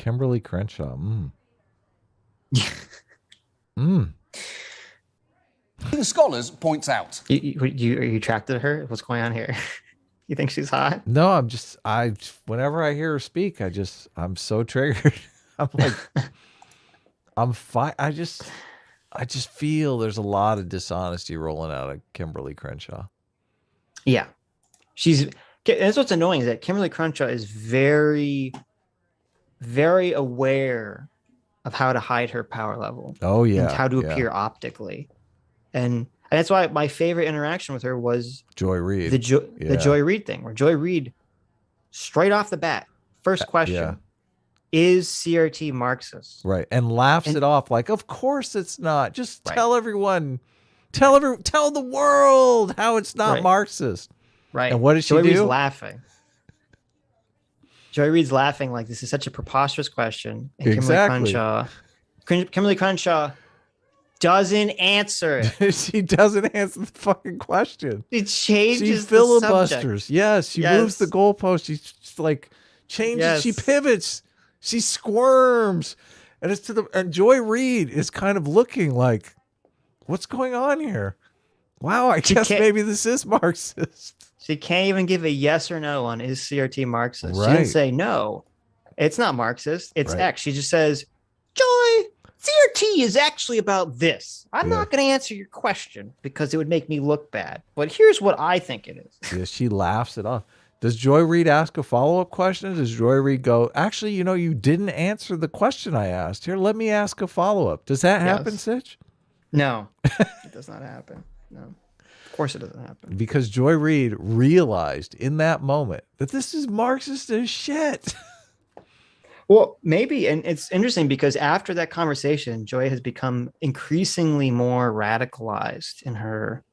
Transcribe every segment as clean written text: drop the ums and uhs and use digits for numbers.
Kimberly Crenshaw. Mm. Scholars points out. Are you attracted to her? What's going on here? You think she's hot? No, whenever I hear her speak, I'm so triggered. I'm like, I'm fine. I just feel there's a lot of dishonesty rolling out of Kimberly Crenshaw. Yeah. That's what's annoying, is that Kimberly Crenshaw is very, very aware of how to hide her power level. Oh, yeah. And how to appear optically. And that's why my favorite interaction with her was Joy Reid. The Joy Reid thing, where Joy Reid, straight off the bat, first question, is CRT Marxist? Right. And laughs it off like, of course it's not. Just tell everyone, tell the world how it's not Marxist. Right. And what does she do? Joy Reid's laughing. Joy Reid's laughing like this is such a preposterous question. And Kimberly Crenshaw doesn't answer it. She doesn't answer the fucking question. It changes she filibusters. Yes, she moves the goalpost. She's like changes. She pivots. She squirms, and and Joy Reid is kind of looking like, what's going on here? Wow, I guess maybe this is Marxist. She can't even give a yes or no on is CRT Marxist. Right. She didn't say no. It's not Marxist. It's X. She just says, Joy, CRT is actually about this. I'm not going to answer your question because it would make me look bad. But here's what I think it is. Yeah, she laughs it off. Does Joy Reid ask a follow-up question? Does Joy Reid go, actually, you didn't answer the question I asked. Here, let me ask a follow-up. Does that happen, Sitch? No, it does not happen. No, of course it doesn't happen. Because Joy Reid realized in that moment that this is Marxist as shit. Well, maybe, and it's interesting because after that conversation, Joy has become increasingly more radicalized in her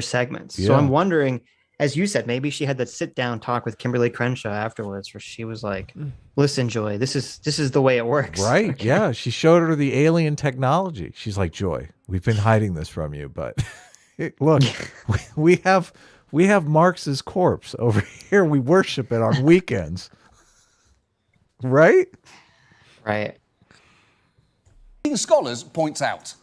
segments. Yeah. So I'm wondering, as you said, maybe she had that sit-down talk with Kimberly Crenshaw afterwards, where she was like, "Listen, Joy, this is the way it works." Right? Okay. Yeah. She showed her the alien technology. She's like, "Joy, we've been hiding this from you, but look, we have Marx's corpse over here. We worship it on weekends." Right? Right. Scholars points out.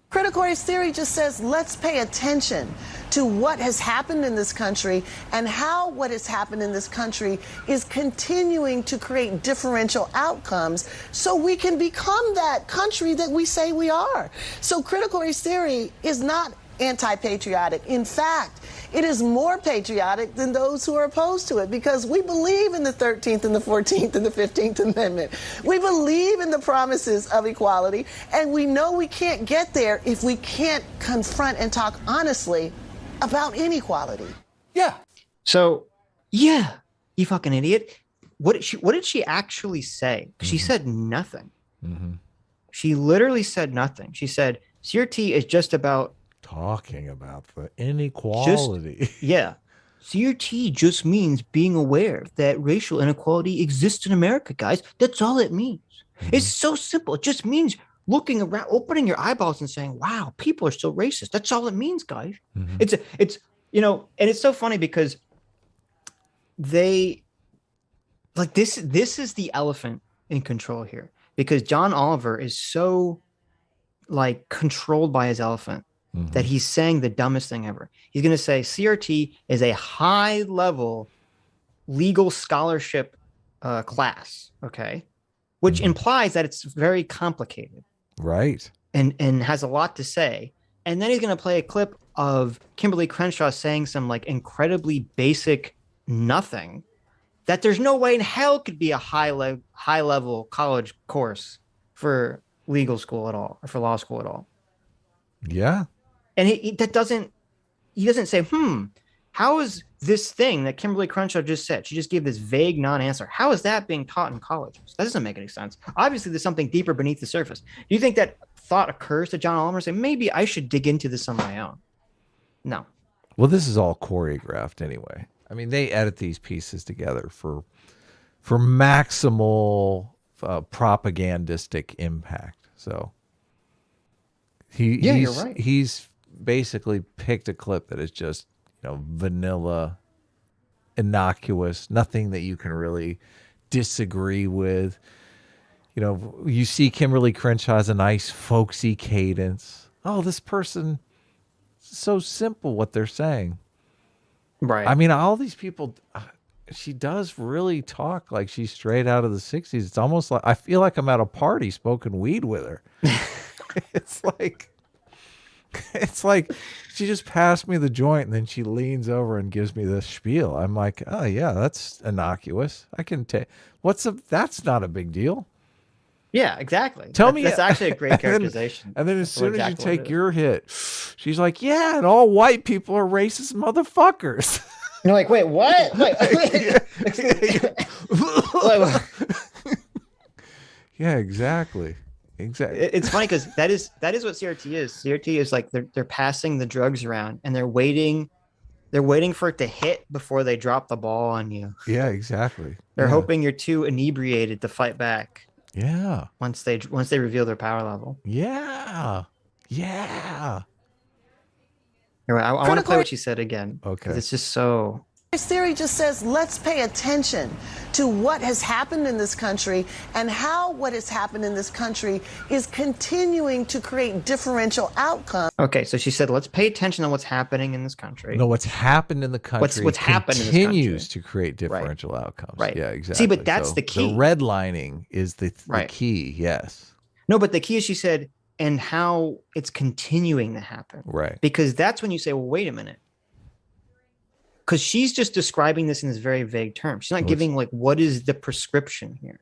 Critical race theory just says, let's pay attention to what has happened in this country and how what has happened in this country is continuing to create differential outcomes so we can become that country that we say we are. So critical race theory is not anti-patriotic. In fact, it is more patriotic than those who are opposed to it because we believe in the 13th and the 14th and the 15th Amendment. We believe in the promises of equality, and we know we can't get there if we can't confront and talk honestly about inequality. Yeah. So, yeah, you fucking idiot. What did she actually say? She said nothing. She literally said nothing. She said, CRT is just about talking about the inequality. CRT just means being aware that racial inequality exists in America, guys. That's all it means. It's so simple. It just means looking around, opening your eyeballs and saying, wow, people are still racist. That's all it means, guys. It's and it's so funny because they like this is the elephant in control here because John Oliver is so like controlled by his elephant that he's saying the dumbest thing ever. He's going to say CRT is a high-level legal scholarship class, okay? Which implies that it's very complicated. Right. And has a lot to say. And then he's going to play a clip of Kimberly Crenshaw saying some like incredibly basic nothing that there's no way in hell could be a high-level college course for legal school at all or for law school at all. Yeah. And he doesn't say, how is this thing that Kimberly Crenshaw just said? She just gave this vague non-answer. How is that being taught in colleges? That doesn't make any sense. Obviously, there's something deeper beneath the surface. Do you think that thought occurs to John Oliver and say, maybe I should dig into this on my own? No. Well, this is all choreographed anyway. I mean, they edit these pieces together for maximal propagandistic impact. So you're right. He's basically picked a clip that is just, vanilla, innocuous, nothing that you can really disagree with. you know, you see Kimberly Crenshaw has a nice folksy cadence. Oh, this person, so simple what they're saying. Right. I mean, all these people, she does really talk like she's straight out of the 60s. It's almost like I feel like I'm at a party smoking weed with her. It's like she just passed me the joint and then she leans over and gives me this spiel. I'm like, oh yeah, that's innocuous. I can take that's not a big deal. Yeah, exactly. Tell me that's actually a great characterization. And then as soon as you take your hit, she's like, yeah, and all white people are racist motherfuckers. You're like, wait, what? Wait. Yeah, exactly. Exactly. It's funny because that is what CRT is. CRT is like they're passing the drugs around and they're waiting for it to hit before they drop the ball on you. Yeah, exactly. They're hoping you're too inebriated to fight back. Yeah. Once they reveal their power level. Yeah. Yeah. Anyway, I want to play what she said again. Okay. Because it's just so. This theory just says let's pay attention to what has happened in this country and how what has happened in this country is continuing to create differential outcomes. Okay, so she said let's pay attention to what's happening in this country. No, what's happened in the country what's happened in this country continues to create differential outcomes. Right. Yeah, exactly. See, but that's the key. The redlining is the key, yes. No, but the key is she said, and how it's continuing to happen. Right. Because that's when you say, well, wait a minute. Because she's just describing this in this very vague term. She's not giving like what is the prescription here,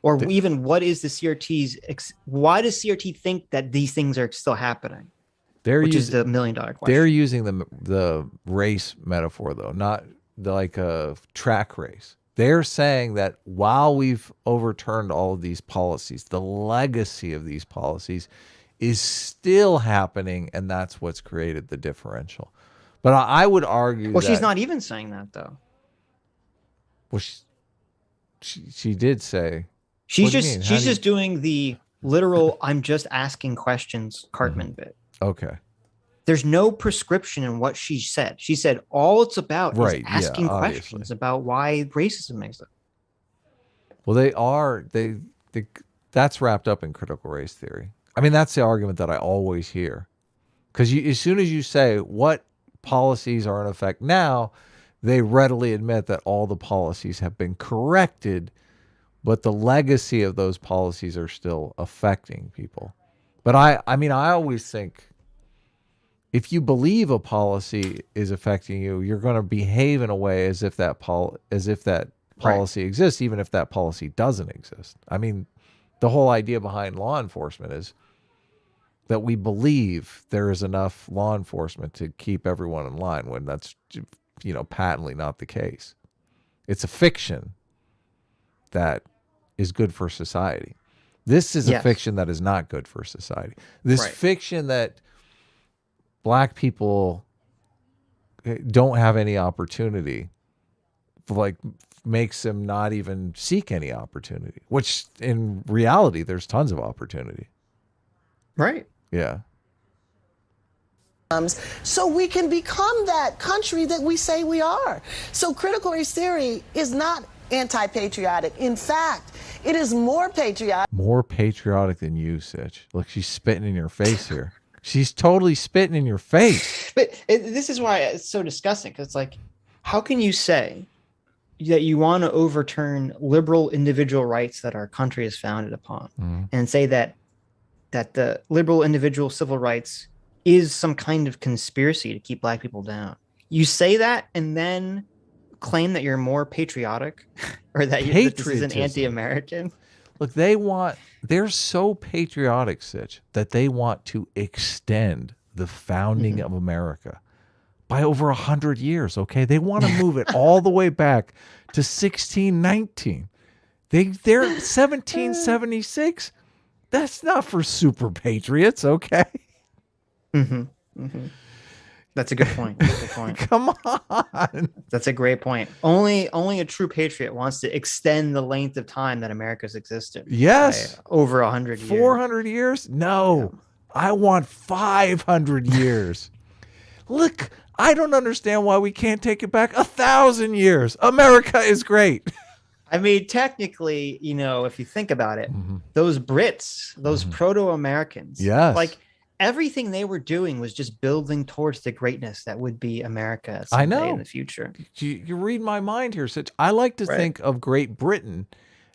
or even what is the CRT's. Why does CRT think that these things are still happening? Which is the $1 million question. They're using the race metaphor though, not like a track race. They're saying that while we've overturned all of these policies, the legacy of these policies is still happening, and that's what's created the differential. But I would argue. Well, she's not even saying that though. Well, she did say. She's just doing the literal "I'm just asking questions" Cartman bit. Okay. There's no prescription in what she said. She said all it's about is asking questions about why racism exists. Well, that's wrapped up in critical race theory. I mean, that's the argument that I always hear. Because as soon as you say what policies are in effect now, they readily admit that all the policies have been corrected, but the legacy of those policies are still affecting people. But I mean, I always think if you believe a policy is affecting you, you're going to behave in a way as if that policy exists, even if that policy doesn't exist. I mean, the whole idea behind law enforcement is that we believe there is enough law enforcement to keep everyone in line, when that's, patently not the case. It's a fiction that is good for society. This is a fiction that is not good for society. This fiction that black people don't have any opportunity, like, makes them not even seek any opportunity, which in reality, there's tons of opportunity. Right. Yeah. So we can become that country that we say we are. So critical race theory is not anti-patriotic. In fact, it is more patriotic. More patriotic than you, Sitch. Look, she's spitting in your face here. She's totally spitting in your face. But this is why it's so disgusting. Because it's like, how can you say that you want to overturn liberal individual rights that our country is founded upon, and say that the liberal individual civil rights is some kind of conspiracy to keep black people down? You say that and then claim that you're more patriotic, or that this is an anti-American. Look, they're so patriotic, Sitch, that they want to extend the founding of America by over 100 years. Okay. They want to move it all the way back to 1619. They're 1776. That's not for super patriots, okay? That's a good point. That's a good point. Come on. That's a great point. Only a true patriot wants to extend the length of time that America's existed. Yes. Over 100 years. 400 years? No. Yeah. I want 500 years. Look, I don't understand why we can't take it back 1,000 years. America is great. I mean, technically, you know, if you think about it, those Brits, those proto-Americans, yes, like everything they were doing was just building towards the greatness that would be America I someday know. in the future. You read my mind here, Sitch. I like to think of Great Britain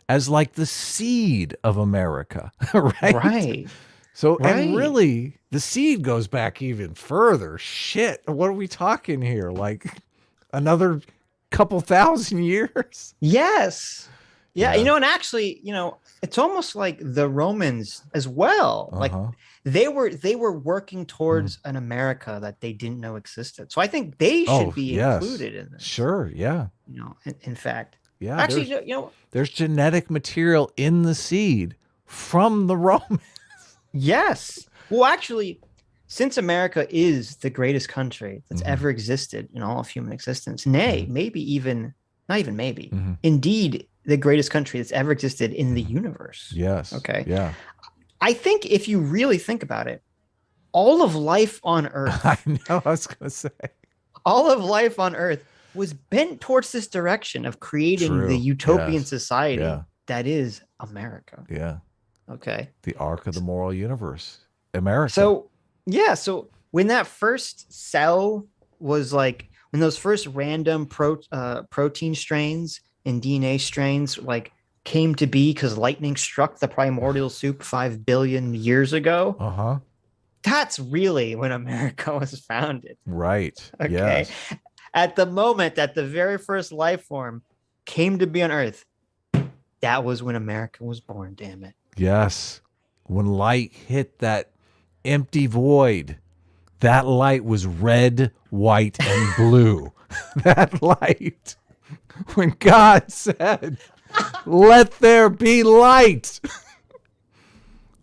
as like the seed of America, right? Right. So, and really, the seed goes back even further. Shit, what are we talking here? Like another couple thousand years? Yes. Yeah, you know, and actually, you know, it's almost like the Romans as well. Like they were working towards an America that they didn't know existed. So I think they should be included in this. Sure, yeah. You know, in fact. Yeah. Actually, you know, there's genetic material in the seed from the Romans. Yes. Well, actually, since America is the greatest country that's ever existed in all of human existence, nay, maybe even, not even maybe, indeed, the greatest country that's ever existed in the universe. Yes. Okay. Yeah. I think if you really think about it, all of life on Earth, I know, I was going to say, all of life on Earth was bent towards this direction of creating the utopian society that is America. Yeah. Okay. The arc of the moral universe, America. So, yeah. So when that first cell was like, when those first random protein strains and DNA strains like came to be because lightning struck the primordial soup 5 billion years ago. That's really when America was founded. Right. Okay. Yes. At the moment that the very first life form came to be on Earth, that was when America was born, damn it. Yes. When light hit that empty void, that light was red, white, and blue. That light. When God said, let there be light.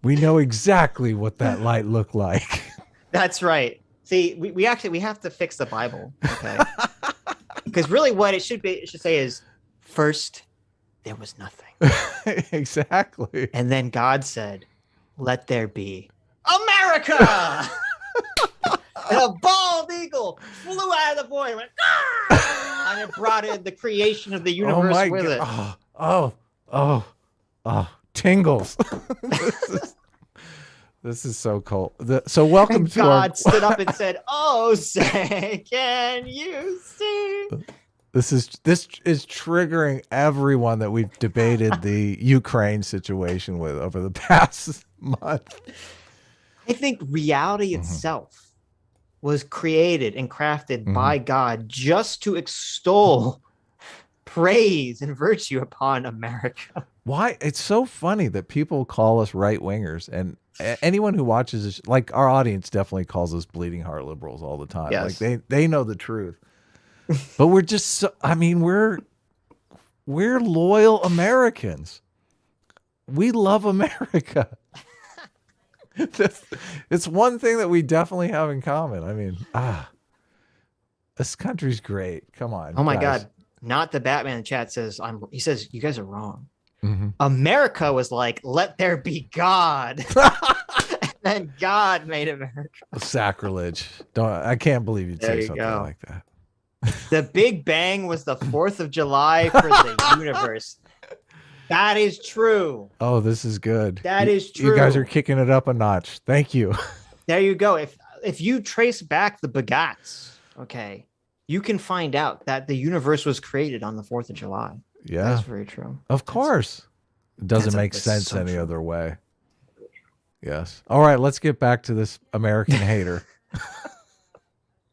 We know exactly what that light looked like. That's right. See, we have to fix the Bible. Okay. Because really what it should say is, first, there was nothing. Exactly. And then God said, let there be America. And a bald eagle flew out of the void and went, ah! And it brought in the creation of the universe with it. Tingles. This is so cool. So welcome to God stood up and said, oh, say, can you see? This is triggering everyone that we've debated the Ukraine situation with over the past month. I think reality itself was created and crafted by God just to extol praise and virtue upon America. Why? It's so funny that people call us right wingers, and anyone who watches this, like our audience definitely calls us bleeding heart liberals all the time. Yes. Like they know the truth. But we're just so, I mean, we're loyal Americans. We love America. It's one thing that we definitely have in common. I mean, this country's great. Come on. Oh my guys. God. Not the Batman in chat says, he says, you guys are wrong. America was like, let there be God. And then God made America. Sacrilege. I can't believe you'd say something like that. The Big Bang was the 4th of July for the universe. That is true. Oh, this is good. That is true. You guys are kicking it up a notch. Thank you. There you go. If you trace back the Bagats, okay, you can find out that the universe was created on the 4th of July. Yeah. That's very true. Of course. It doesn't make sense any other way. Yes. All right, let's get back to this American hater.